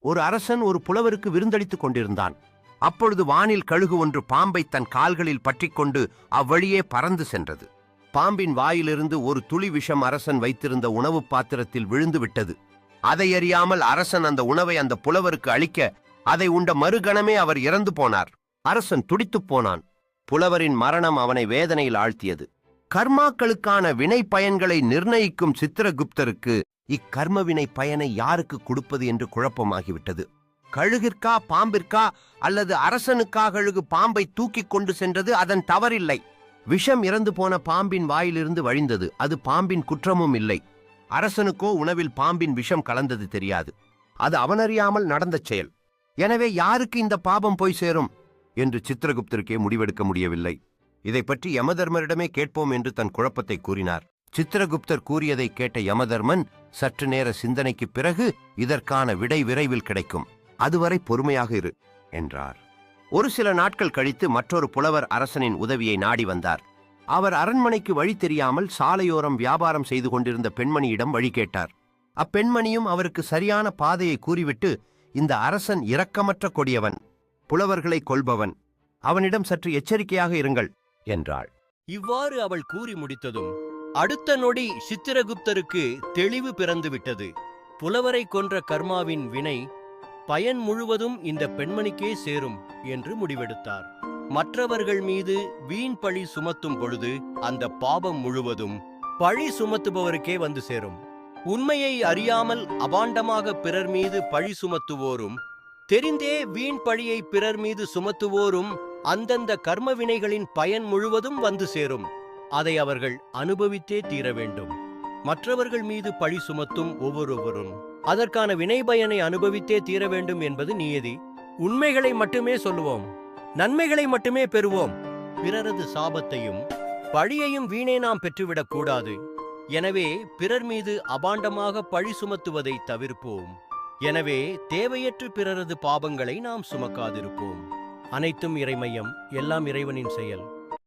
ஒரு அரசன் ஒரு புலவருக்கு விருந்தளித்துக் கொண்டிருந்தான். அப்பொழுது வானில் கழுகு ஒன்று பாம்பை தன் கால்களில் பற்றிக்கொண்டு அவ்வழியே பறந்து சென்றது. பாம்பின் வாயிலிருந்து ஒரு துளி விஷம் அரசன் வைத்திருந்த உணவு பாத்திரத்தில் விழுந்து விட்டது. அதை அறியாமல் அரசன் அந்த உணவை அந்த புலவருக்கு அளிக்க, அதை உண்ட மறுகணமே அவர் இறந்து போனார். அரசன் துடித்துப் போனான். புலவரின் மரணம் அவனை வேதனையில் ஆழ்த்தியது. கர்மாக்களுக்கான வினை பயன்களை நிர்ணயிக்கும் சித்திரகுப்தருக்கு இக்கர்ம வினை பயனை யாருக்கு கொடுப்பது என்று குழப்பமாகிவிட்டது. கழுகிற்கா பாம்பிற்கா, அல்லது அரசனுக்கா கழுகு பாம்பை தூக்கி கொண்டு சென்றது? அதன் தவறில்லை. விஷம் இறந்து போன பாம்பின் வாயிலிருந்து வழிந்தது. அது பாம்பின் குற்றமும் இல்லை. அரசனுக்கோ உணவில் பாம்பின் விஷம் கலந்தது தெரியாது. அது அவனறியாமல் நடந்த செயல். எனவே யாருக்கு இந்த பாபம் போய் சேரும் என்று சித்திரகுப்தருக்கே முடிவெடுக்க முடியவில்லை. இதை பற்றி யமதர்மரிடமே கேட்போம் என்று தன் குழப்பத்தை கூறினார். சித்திரகுப்தர் கூறியதை கேட்ட யமதர்மன், சற்று நேர சிந்தனைக்கு பிறகு இதற்கான விடை விரைவில் கிடைக்கும், அதுவரை பொறுமையாக இரு என்றார். ஒரு சில நாட்கள் கழித்து மற்றொரு புலவர் அரசனின் உதவியை நாடி வந்தார். அவர் அரண்மனைக்கு வழி தெரியாமல் சாலையோரம் வியாபாரம் செய்து கொண்டிருந்த பெண்மணியிடம் வழி கேட்டார். அப்பெண்மணியும் அவருக்கு சரியான பாதையை கூறிவிட்டு, இந்த அரசன் இரக்கமற்ற கொடியவன், புலவர்களை கொல்பவன், அவனிடம் சற்று எச்சரிக்கையாக இருங்கள் என்றாள். இவ்வாறு அவள் கூறி முடித்ததும் அடுத்த நொடி சித்திரகுப்தருக்கு தெளிவு பிறந்துவிட்டது. புலவரை கொன்ற கர்மாவின் வினை பயன் முழுவதும் இந்த பெண்மணிக்கே சேரும் என்று முடிவெடுத்தார். மற்றவர்கள் மீது வீண் பழி சுமத்தும் பொழுது அந்த பாபம் முழுவதும் பழி சுமத்துபவருக்கே வந்து சேரும். உண்மையை அறியாமல் அபாண்டமாக பிறர் மீது பழி சுமத்துவோரும், தெரிந்தே வீண் பழியை பிறர் மீது சுமத்துவோரும் அந்தந்த கர்ம வினைகளின் பயன் முழுவதும் வந்து சேரும். அதை அவர்கள் அனுபவித்தே தீர வேண்டும். மற்றவர்கள் மீது பழி சுமத்தும் ஒவ்வொருவரும் அதற்கான வினை பயனை அனுபவித்தே தீர வேண்டும் என்பது நியதி. உண்மைகளை மட்டுமே சொல்லுவோம், நன்மைகளை மட்டுமே பெறுவோம். பிறரது சாபத்தையும் பழியையும் வீணே நாம் பெற்றுவிடக் கூடாது. எனவே பிறர் மீது அபாண்டமாக பழி சுமத்துவதை தவிர்ப்போம். எனவே தேவையற்று பிறரது பாபங்களை நாம் சுமக்காதிருப்போம். அனைத்தும் இறைமையம், எல்லாம் இறைவனின் செயல்.